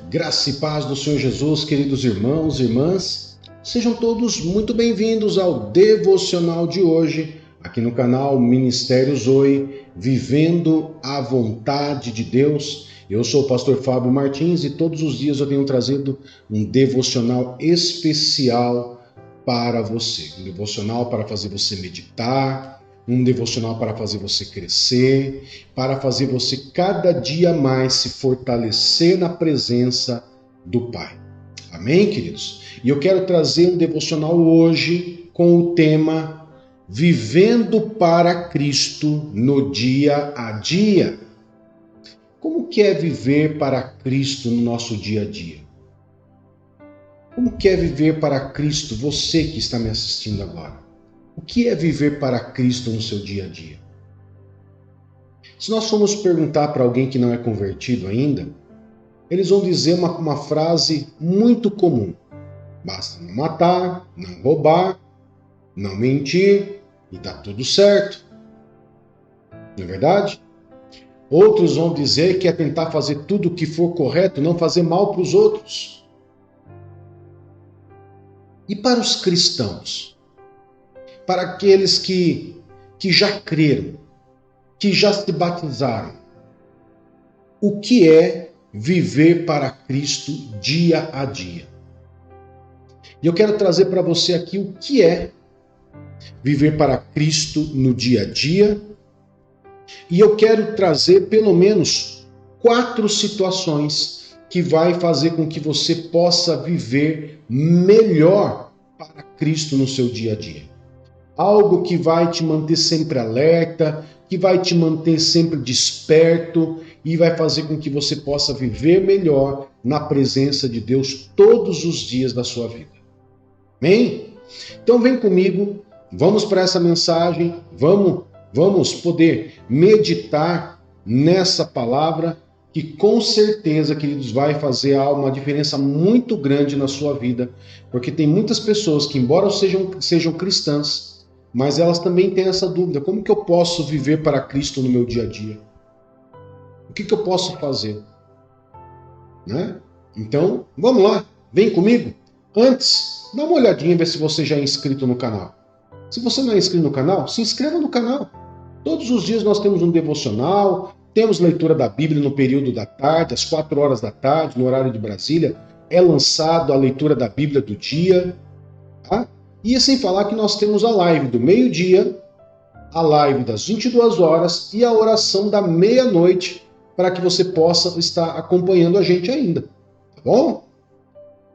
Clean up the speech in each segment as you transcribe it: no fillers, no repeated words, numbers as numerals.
Graça e paz do Senhor Jesus, queridos irmãos e irmãs, sejam todos muito bem-vindos ao devocional de hoje, aqui no canal Ministério Zoe, Vivendo a Vontade de Deus. Eu sou o pastor Fábio Martins e todos os dias eu tenho trazido um devocional especial para você. Um devocional para fazer você meditar, um devocional para fazer você crescer, para fazer você cada dia mais se fortalecer na presença do Pai. Amém, queridos? E eu quero trazer um devocional hoje com o tema Vivendo para Cristo no dia a dia. Como que é viver para Cristo no nosso dia a dia? Como que é viver para Cristo, você que está me assistindo agora? O que é viver para Cristo no seu dia a dia? Se nós formos perguntar para alguém que não é convertido ainda, eles vão dizer uma frase muito comum. Basta não matar, não roubar, não mentir e está tudo certo. Não é verdade? Outros vão dizer que é tentar fazer tudo o que for correto, não fazer mal para os outros. E para os cristãos? Para aqueles que já creram, que já se batizaram. O que é viver para Cristo dia a dia? E eu quero trazer para você aqui o que é viver para Cristo no dia a dia. E eu quero trazer pelo menos 4 situações que vai fazer com que você possa viver melhor para Cristo no seu dia a dia. Algo que vai te manter sempre alerta, que vai te manter sempre desperto e vai fazer com que você possa viver melhor na presença de Deus todos os dias da sua vida. Amém? Então vem comigo, vamos para essa mensagem, vamos poder meditar nessa palavra que com certeza, queridos, vai fazer uma diferença muito grande na sua vida, porque tem muitas pessoas que, embora sejam cristãs, mas elas também têm essa dúvida: como que eu posso viver para Cristo no meu dia a dia? O que eu posso fazer? Né? Então, vamos lá, vem comigo. Antes, dá uma olhadinha, ver se você já é inscrito no canal. Se você não é inscrito no canal, se inscreva no canal. Todos os dias nós temos um devocional, temos leitura da Bíblia no período da tarde, às 4 horas da tarde, no horário de Brasília, é lançado a leitura da Bíblia do dia, tá? E sem falar que nós temos a live do meio-dia, a live das 22 horas e a oração da meia-noite, para que você possa estar acompanhando a gente ainda, tá bom?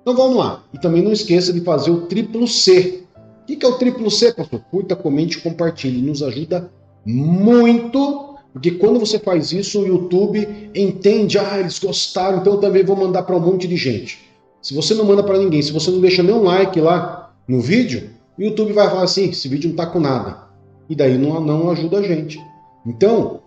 Então vamos lá. E também não esqueça de fazer o triplo C. O que é o triplo C, pastor? Curta, comente e compartilhe. Nos ajuda muito, porque quando você faz isso, o YouTube entende, eles gostaram, então eu também vou mandar para um monte de gente. Se você não manda para ninguém, se você não deixa nenhum like lá no vídeo, o YouTube vai falar assim: esse vídeo não tá com nada. E daí não ajuda a gente. Então,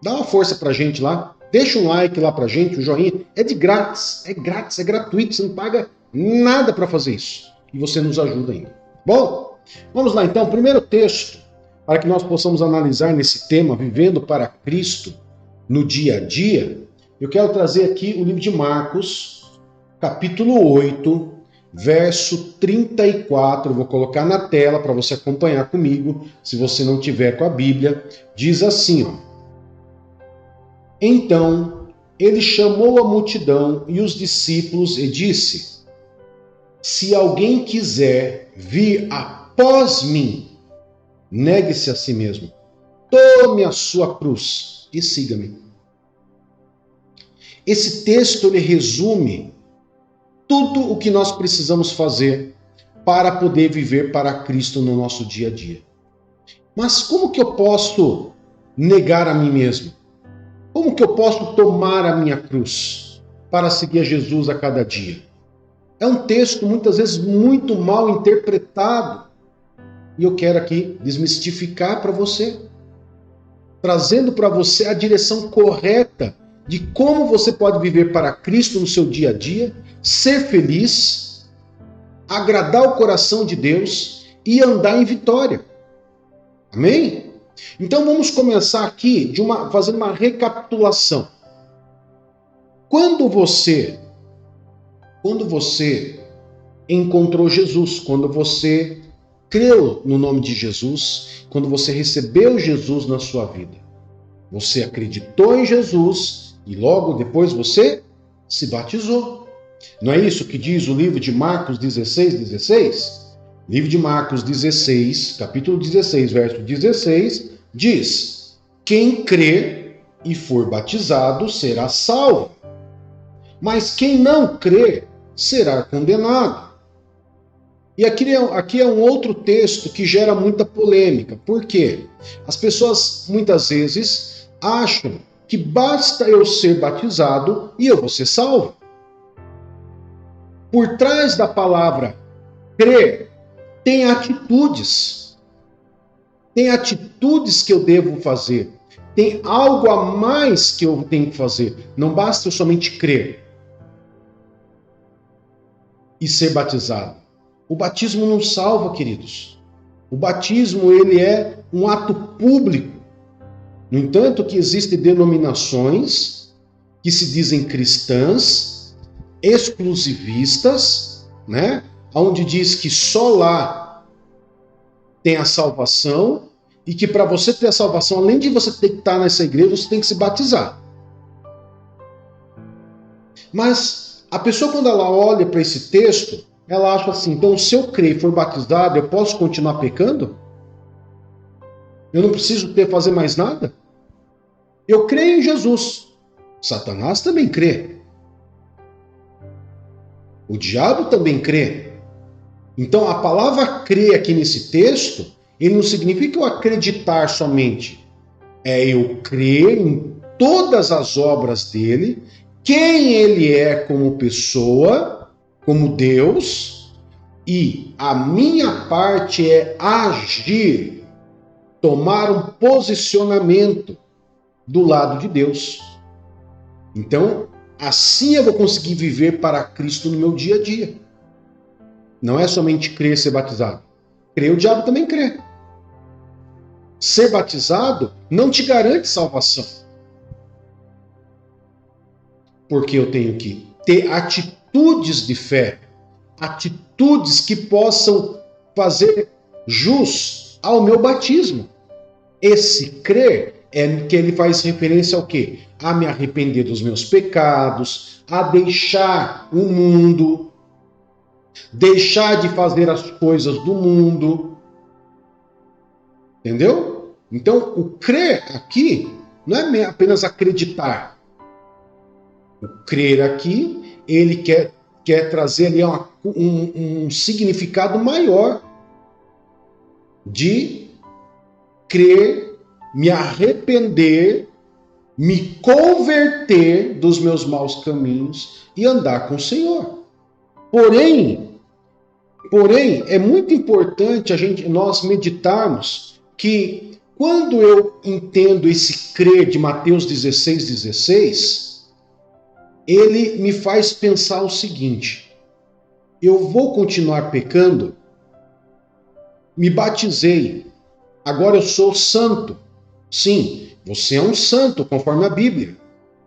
dá uma força pra gente lá, deixa um like lá pra gente, um joinha. É de grátis, é gratuito, você não paga nada para fazer isso. E você nos ajuda ainda. Bom, vamos lá então, primeiro texto, para que nós possamos analisar nesse tema, vivendo para Cristo no dia a dia. Eu quero trazer aqui o livro de Marcos, capítulo 8, verso 34, eu vou colocar na tela para você acompanhar comigo, se você não tiver com a Bíblia. Diz assim, ó: Então ele chamou a multidão e os discípulos e disse: Se alguém quiser vir após mim, negue-se a si mesmo, tome a sua cruz e siga-me. Esse texto ele resume tudo o que nós precisamos fazer para poder viver para Cristo no nosso dia a dia. Mas como que eu posso negar a mim mesmo? Como que eu posso tomar a minha cruz para seguir a Jesus a cada dia? É um texto muitas vezes muito mal interpretado. E eu quero aqui desmistificar para você, trazendo para você a direção correta de como você pode viver para Cristo no seu dia a dia, ser feliz, agradar o coração de Deus e andar em vitória. Amém? Então vamos começar aqui fazendo uma recapitulação. Quando você encontrou Jesus, quando você creu no nome de Jesus, quando você recebeu Jesus na sua vida, você acreditou em Jesus e logo depois você se batizou. Não é isso que diz o livro de Marcos 16:16? Livro de Marcos 16, capítulo 16, verso 16, diz: quem crê e for batizado será salvo, mas quem não crê será condenado. E aqui é um outro texto que gera muita polêmica. Por quê? As pessoas muitas vezes acham que basta eu ser batizado e eu vou ser salvo. Por trás da palavra crer, tem atitudes. Tem atitudes que eu devo fazer. Tem algo a mais que eu tenho que fazer. Não basta eu somente crer e ser batizado. O batismo não salva, queridos. O batismo, ele é um ato público. No entanto, que existem denominações que se dizem cristãs, exclusivistas, né? Onde diz que só lá tem a salvação e que para você ter a salvação, além de você ter que estar nessa igreja, você tem que se batizar. Mas a pessoa, quando ela olha para esse texto, ela acha assim, então se eu crer e for batizado, eu posso continuar pecando? Eu não preciso fazer mais nada? Eu creio em Jesus. Satanás também crê. O diabo também crê. Então a palavra crer aqui nesse texto, ele não significa eu acreditar somente. É eu crer em todas as obras dele, quem ele é como pessoa, como Deus, e a minha parte é agir, tomar um posicionamento do lado de Deus. Então, assim eu vou conseguir viver para Cristo no meu dia a dia. Não é somente crer e ser batizado. Crer, o diabo também crê. Ser batizado não te garante salvação. Porque eu tenho que ter atitudes de fé, atitudes que possam fazer jus ao meu batismo. Esse crer é que ele faz referência ao quê? A me arrepender dos meus pecados, a deixar o mundo, deixar de fazer as coisas do mundo. Entendeu? Então, o crer aqui não é apenas acreditar. O crer aqui, ele quer trazer ali um significado maior de crer, me arrepender, me converter dos meus maus caminhos e andar com o Senhor. Porém, é muito importante nós meditarmos que quando eu entendo esse crer de Mateus 16:16, ele me faz pensar o seguinte: eu vou continuar pecando? Me batizei, agora eu sou santo. Sim, você é um santo, conforme a Bíblia,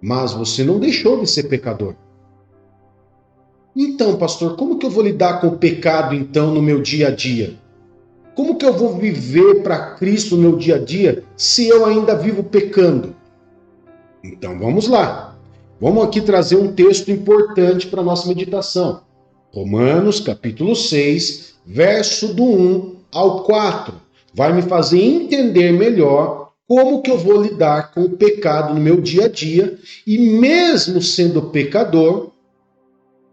mas você não deixou de ser pecador. Então, pastor, como que eu vou lidar com o pecado, então, no meu dia a dia? Como que eu vou viver para Cristo no meu dia a dia se eu ainda vivo pecando? Então, vamos lá. Vamos aqui trazer um texto importante para a nossa meditação. Romanos, capítulo 6, verso do 1 ao 4. Vai me fazer entender melhor como que eu vou lidar com o pecado no meu dia a dia e mesmo sendo pecador,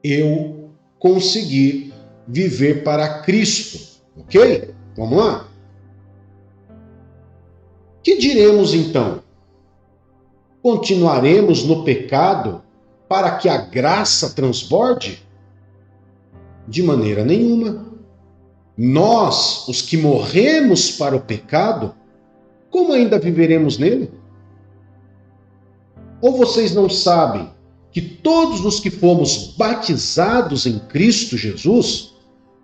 eu conseguir viver para Cristo. Ok? Vamos lá? Que diremos então? Continuaremos no pecado para que a graça transborde? De maneira nenhuma. Nós, os que morremos para o pecado, como ainda viveremos nele? Ou vocês não sabem que todos os que fomos batizados em Cristo Jesus,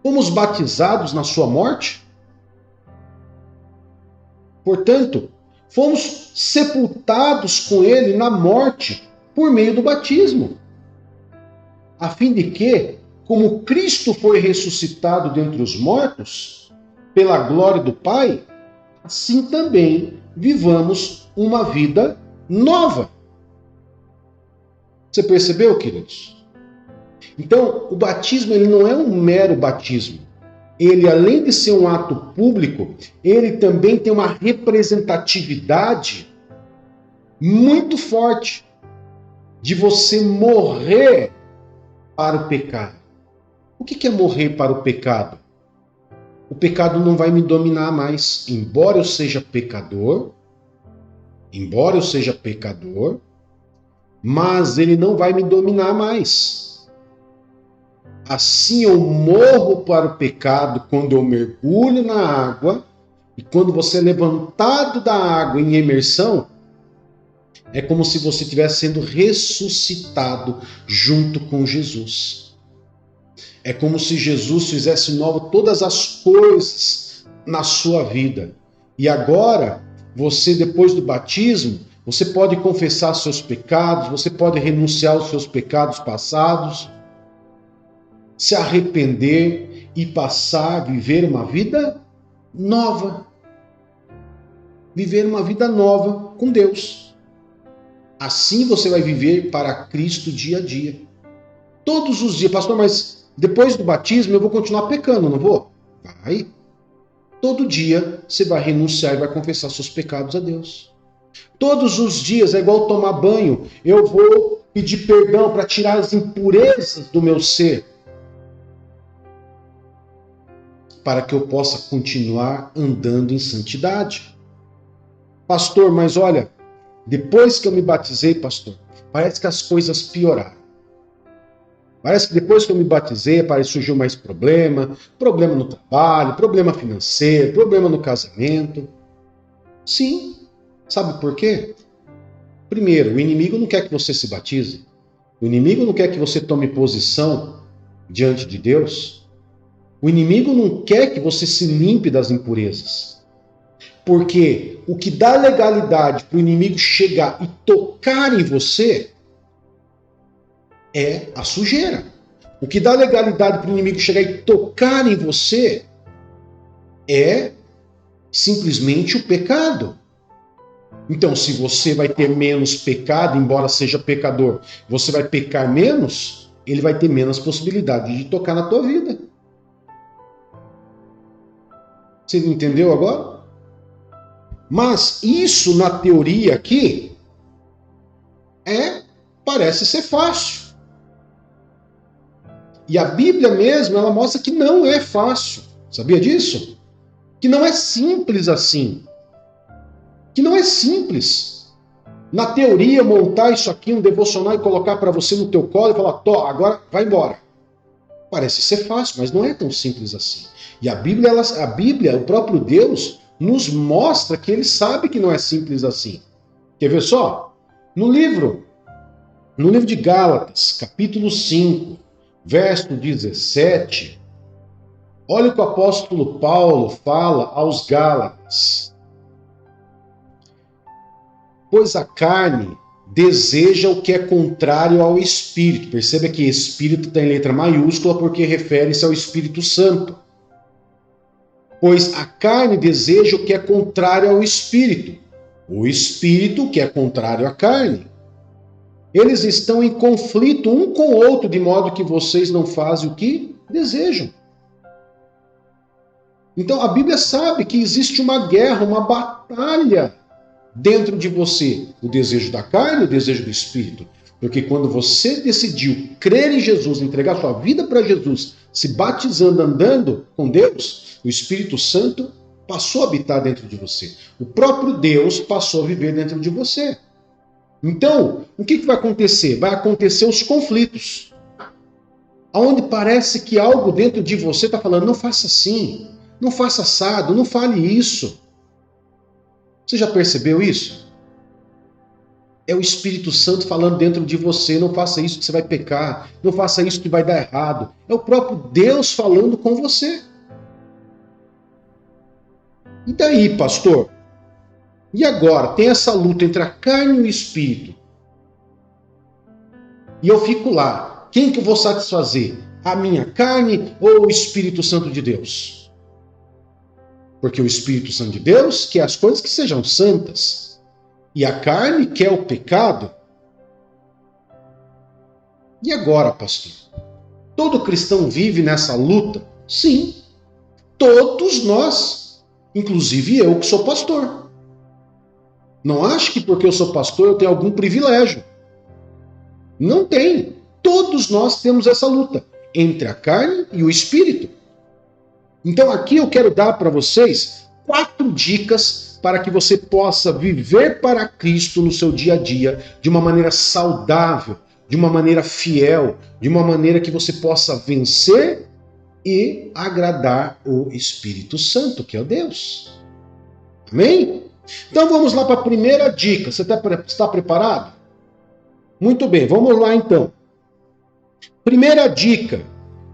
fomos batizados na sua morte? Portanto, fomos sepultados com ele na morte, por meio do batismo, a fim de que, como Cristo foi ressuscitado dentre os mortos, pela glória do Pai, assim também vivamos uma vida nova. Você percebeu, queridos? Então, o batismo ele não é um mero batismo. Ele, além de ser um ato público, ele também tem uma representatividade muito forte de você morrer para o pecado. O que é morrer para o pecado? O pecado não vai me dominar mais, embora eu seja pecador, mas ele não vai me dominar mais. Assim eu morro para o pecado quando eu mergulho na água, e quando você é levantado da água em imersão, é como se você estivesse sendo ressuscitado junto com Jesus. É como se Jesus fizesse novo todas as coisas na sua vida. E agora, você, depois do batismo, você pode confessar seus pecados, você pode renunciar aos seus pecados passados, se arrepender e passar a viver uma vida nova. Viver uma vida nova com Deus. Assim você vai viver para Cristo dia a dia. Todos os dias, pastor, mas depois do batismo eu vou continuar pecando, não vou? Vai. Todo dia você vai renunciar e vai confessar seus pecados a Deus. Todos os dias é igual tomar banho. Eu vou pedir perdão para tirar as impurezas do meu ser, para que eu possa continuar andando em santidade. Pastor, mas olha, depois que eu me batizei, pastor, parece que as coisas pioraram. Parece que depois que eu me batizei, surgiu mais problema no trabalho, problema financeiro, problema no casamento. Sim, sabe por quê? Primeiro, o inimigo não quer que você se batize. O inimigo não quer que você tome posição diante de Deus. O inimigo não quer que você se limpe das impurezas. Porque o que dá legalidade para o inimigo chegar e tocar em você é a sujeira. O que dá legalidade para o inimigo chegar e tocar em você é simplesmente o pecado. Então, se você vai ter menos pecado, embora seja pecador, você vai pecar menos, ele vai ter menos possibilidade de tocar na tua vida. Você entendeu agora? Mas isso, na teoria aqui, parece ser fácil. E a Bíblia mesmo, ela mostra que não é fácil. Sabia disso? Que não é simples assim. Que não é simples. Na teoria, montar isso aqui, um devocional, e colocar para você no teu colo e falar, Tó, agora vai embora. Parece ser fácil, mas não é tão simples assim. E a Bíblia, o próprio Deus, nos mostra que ele sabe que não é simples assim. Quer ver só? No livro de Gálatas, capítulo 5, verso 17, olha o que o apóstolo Paulo fala aos Gálatas. Pois a carne deseja o que é contrário ao Espírito. Perceba que Espírito está em letra maiúscula porque refere-se ao Espírito Santo. Pois a carne deseja o que é contrário ao Espírito. O Espírito que é contrário à carne. Eles estão em conflito um com o outro, de modo que vocês não fazem o que desejam. Então a Bíblia sabe que existe uma guerra, uma batalha dentro de você. O desejo da carne e o desejo do Espírito. Porque quando você decidiu crer em Jesus, entregar sua vida para Jesus, se batizando, andando com Deus, o Espírito Santo passou a habitar dentro de você. O próprio Deus passou a viver dentro de você. Então, o que vai acontecer? Vai acontecer os conflitos. Onde parece que algo dentro de você está falando, não faça assim, não faça assado, não fale isso. Você já percebeu isso? É o Espírito Santo falando dentro de você, não faça isso que você vai pecar, não faça isso que vai dar errado. É o próprio Deus falando com você. E daí, pastor? E agora? Tem essa luta entre a carne e o espírito. e eu fico lá. Quem que eu vou satisfazer? A minha carne ou o Espírito Santo de Deus? Porque o Espírito Santo de Deus quer as coisas que sejam santas. E a carne quer o pecado. E agora, pastor? Todo cristão vive nessa luta? Sim. Todos nós. Inclusive eu que sou pastor. Não acho que porque eu sou pastor eu tenho algum privilégio. Não tem. Todos nós temos essa luta entre a carne e o espírito. Então aqui eu quero dar para vocês 4 dicas para que você possa viver para Cristo no seu dia a dia de uma maneira saudável, de uma maneira fiel, de uma maneira que você possa vencer e agradar o Espírito Santo, que é o Deus. Amém? Então vamos lá para a primeira dica. Você está preparado? Muito bem, vamos lá então. Primeira dica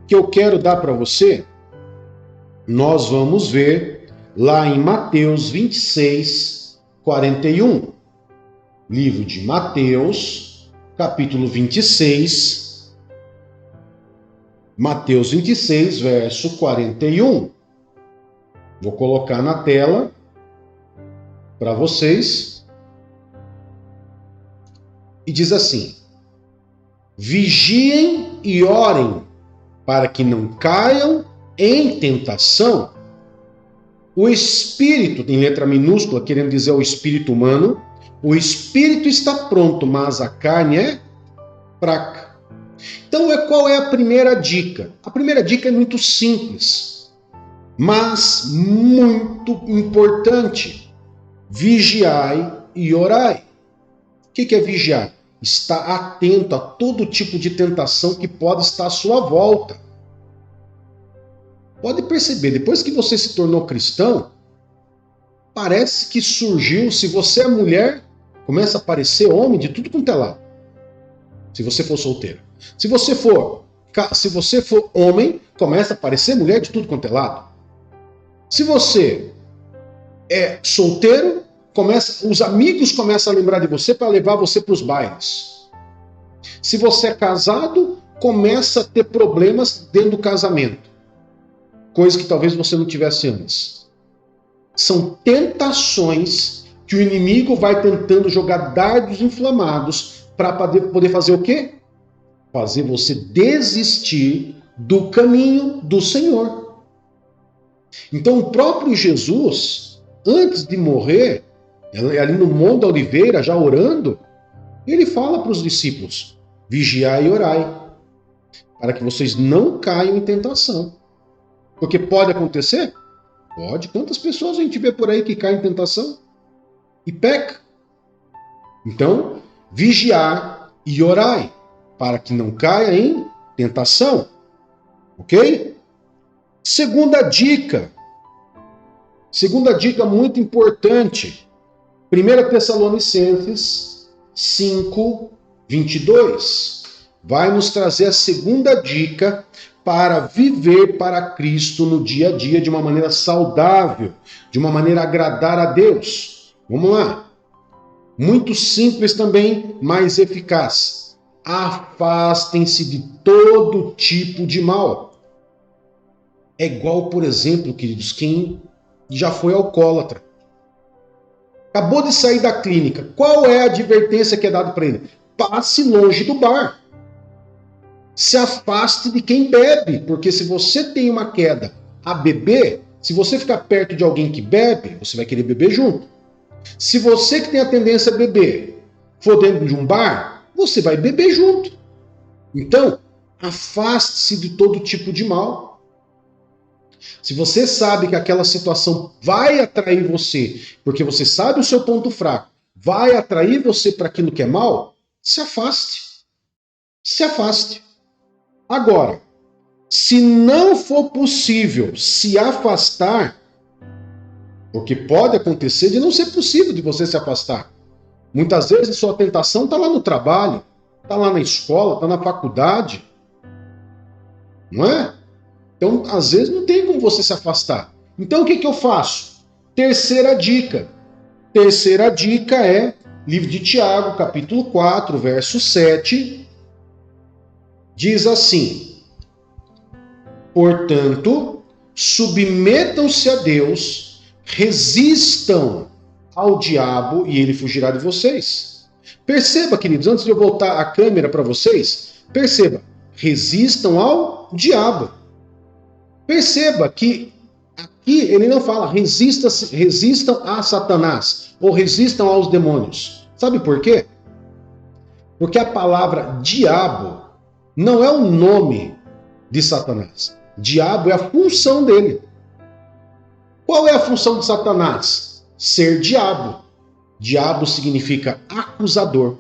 que eu quero dar para você, nós vamos ver lá em Mateus 26, 41. Livro de Mateus, capítulo 26. Mateus 26, verso 41. Vou colocar na tela para vocês. E diz assim: vigiem e orem para que não caiam em tentação. O espírito, em letra minúscula, querendo dizer o espírito humano, o espírito está pronto, mas a carne é fraca. Então, qual é a primeira dica? A primeira dica é muito simples, mas muito importante. Vigiai e orai. O que é vigiar? Estar atento a todo tipo de tentação que pode estar à sua volta. Pode perceber, depois que você se tornou cristão, parece que surgiu, se você é mulher, começa a aparecer homem de tudo quanto é lado. Se você for solteiro. Se você for homem, começa a aparecer mulher de tudo quanto é lado. Se você é solteiro, os amigos começam a lembrar de você para levar você para os bailes. Se você é casado, começa a ter problemas dentro do casamento. Coisa que talvez você não tivesse antes. São tentações que o inimigo vai tentando jogar dardos inflamados para poder fazer o quê? Fazer você desistir do caminho do Senhor. Então o próprio Jesus, antes de morrer, ali no Monte da Oliveira, já orando, ele fala para os discípulos: vigiai e orai, para que vocês não caiam em tentação. Porque pode acontecer? Pode. Quantas pessoas a gente vê por aí que caem em tentação e peca? Então, vigiar e orai, para que não caia em tentação. Ok? Segunda dica muito importante. 1 Tessalonicenses 5, 22. Vai nos trazer a segunda dica para viver para Cristo no dia a dia de uma maneira saudável, de uma maneira a agradar a Deus. Vamos lá. Muito simples também, mas eficaz. Afastem-se de todo tipo de mal. É igual, por exemplo, queridos, quem já foi alcoólatra. Acabou de sair da clínica. Qual é a advertência que é dada para ele? Passe longe do bar. Se afaste de quem bebe, porque se você tem uma queda a beber, se você ficar perto de alguém que bebe, você vai querer beber junto. Se você que tem a tendência a beber for dentro de um bar, você vai beber junto. Então, afaste-se de todo tipo de mal. Se você sabe que aquela situação vai atrair você, porque você sabe o seu ponto fraco, vai atrair você para aquilo que é mal, se afaste. Se afaste. Agora, se não for possível se afastar, porque pode acontecer de não ser possível de você se afastar. Muitas vezes sua tentação está lá no trabalho, está lá na escola, está na faculdade. Não é? Então, às vezes não tem como você se afastar. Então, o que eu faço? Terceira dica. Terceira dica é livro de Tiago, capítulo 4, verso 7. Diz assim: portanto, submetam-se a Deus, resistam ao diabo e ele fugirá de vocês. Perceba, queridos, antes de eu voltar a câmera para vocês, perceba, resistam ao diabo. Perceba que aqui ele não fala resistam a Satanás ou resistam aos demônios. Sabe por quê? Porque a palavra diabo não é o nome de Satanás. Diabo é a função dele. Qual é a função de Satanás? Ser diabo. Diabo significa acusador.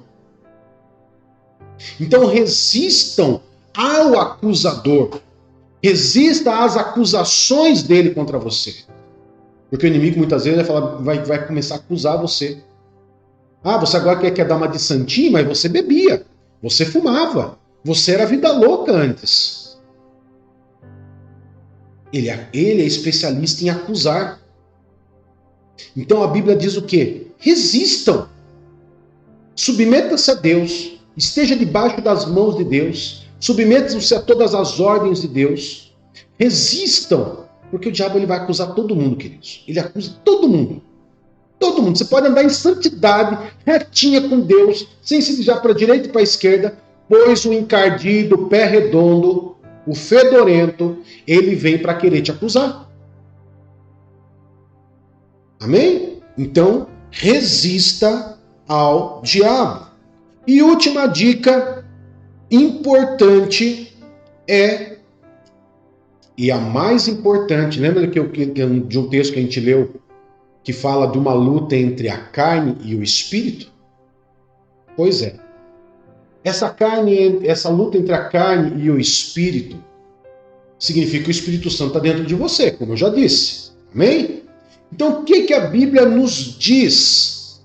Então resistam ao acusador. Resista às acusações dele contra você. Porque o inimigo muitas vezes vai começar a acusar você. Ah, você agora quer dar uma de santinho, mas você bebia. Você fumava. Você era vida louca antes. Ele é especialista em acusar. Então a Bíblia diz o quê? Resistam. Submeta-se a Deus. Esteja debaixo das mãos de Deus. Submetam-se a todas as ordens de Deus. Resistam. Porque o diabo ele vai acusar todo mundo, queridos. Ele acusa todo mundo. Todo mundo. Você pode andar em santidade, retinha com Deus, sem se desviar para a direita e para a esquerda, pois o encardido, o pé redondo, o fedorento, ele vem para querer te acusar. Amém? Então, resista ao diabo. E última dica importante e a mais importante, lembra de um texto que a gente leu que fala de uma luta entre a carne e o espírito? Pois é. Essa luta entre a carne e o espírito significa que o Espírito Santo está dentro de você, como eu já disse. Amém? Então, o que a Bíblia nos diz?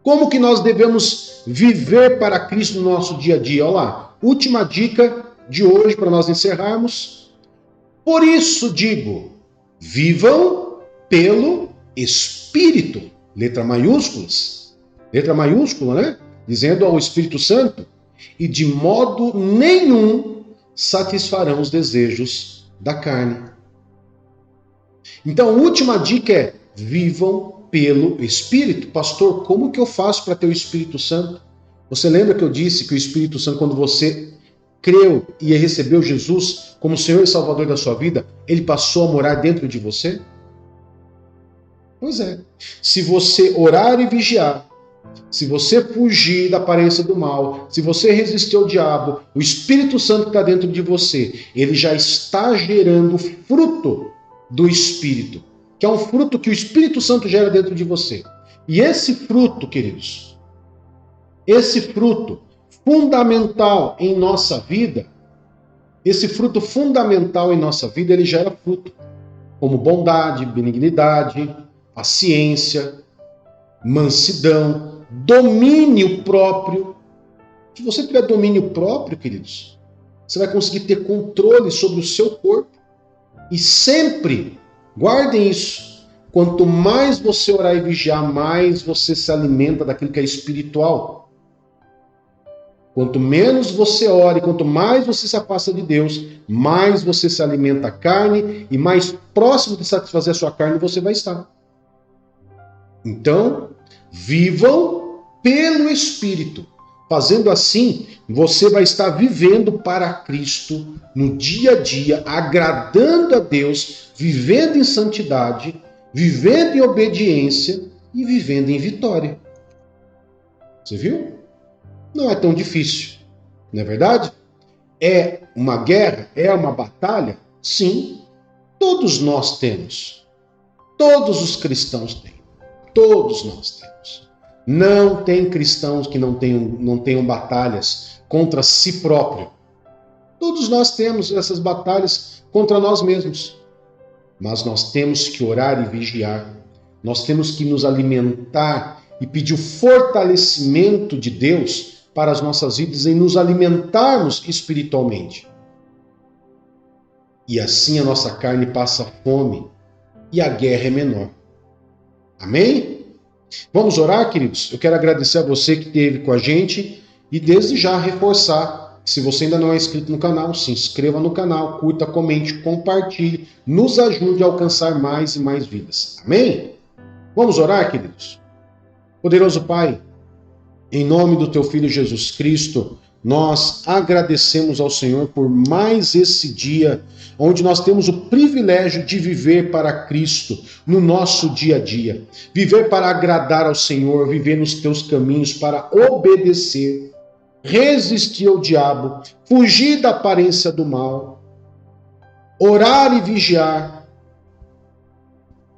Como que nós devemos viver para Cristo no nosso dia a dia? Olha lá, última dica de hoje para nós encerrarmos. Por isso digo, vivam pelo Espírito. Letra maiúscula, né? Dizendo ao Espírito Santo, e de modo nenhum satisfarão os desejos da carne. Então, a última dica é, vivam pelo Espírito. Pastor, como que eu faço para ter o Espírito Santo? Você lembra que eu disse que o Espírito Santo, quando você creu e recebeu Jesus como Senhor e Salvador da sua vida, ele passou a morar dentro de você? Pois é. Se você orar e vigiar, se você fugir da aparência do mal, se você resistir ao diabo, o Espírito Santo que está dentro de você, ele já está gerando fruto do Espírito, que é um fruto que o Espírito Santo gera dentro de você. E esse fruto, queridos, esse fruto fundamental em nossa vida, ele gera fruto, como bondade, benignidade, paciência, mansidão, domínio próprio. Se você tiver domínio próprio, queridos, você vai conseguir ter controle sobre o seu corpo. E sempre, guardem isso, quanto mais você orar e vigiar, mais você se alimenta daquilo que é espiritual. Quanto menos você ora e quanto mais você se afasta de Deus, mais você se alimenta da carne e mais próximo de satisfazer a sua carne você vai estar. Então, vivam pelo Espírito. Fazendo assim, você vai estar vivendo para Cristo no dia a dia, agradando a Deus, vivendo em santidade, vivendo em obediência e vivendo em vitória. Você viu? Não é tão difícil, não é verdade? É uma guerra? É uma batalha? Sim, todos nós temos. Todos os cristãos têm. Todos nós temos. Não tem cristãos que não tenham batalhas contra si próprio. Todos nós temos essas batalhas contra nós mesmos. Mas nós temos que orar e vigiar. Nós temos que nos alimentar e pedir o fortalecimento de Deus para as nossas vidas em nos alimentarmos espiritualmente. E assim a nossa carne passa fome e a guerra é menor. Amém? Vamos orar, queridos? Eu quero agradecer a você que esteve com a gente e desde já reforçar Se você ainda não é inscrito no canal, se inscreva no canal, curta, comente, compartilhe, nos ajude a alcançar mais e mais vidas. Amém? Vamos orar, queridos? Poderoso Pai, em nome do teu Filho Jesus Cristo, nós agradecemos ao Senhor por mais esse dia, onde nós temos o privilégio de viver para Cristo no nosso dia a dia. Viver para agradar ao Senhor, viver nos teus caminhos para obedecer, resistir ao diabo, fugir da aparência do mal, orar e vigiar.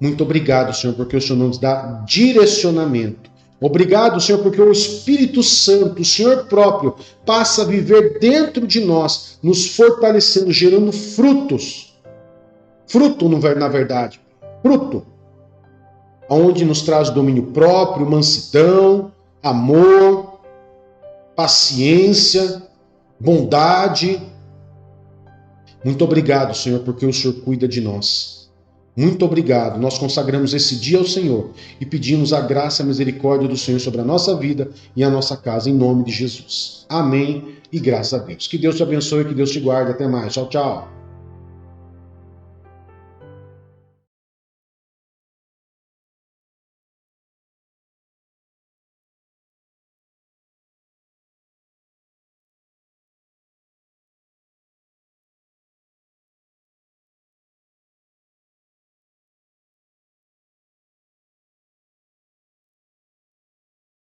Muito obrigado, Senhor, porque o Senhor nos dá direcionamento. Obrigado, Senhor, porque o Espírito Santo, o Senhor próprio, passa a viver dentro de nós, nos fortalecendo, gerando frutos. Fruto, na verdade. Fruto. Onde nos traz domínio próprio, mansidão, amor, paciência, bondade. Muito obrigado, Senhor, porque o Senhor cuida de nós. Muito obrigado. Nós consagramos esse dia ao Senhor e pedimos a graça e a misericórdia do Senhor sobre a nossa vida e a nossa casa, em nome de Jesus. Amém e graças a Deus. Que Deus te abençoe e que Deus te guarde. Até mais. Tchau, tchau.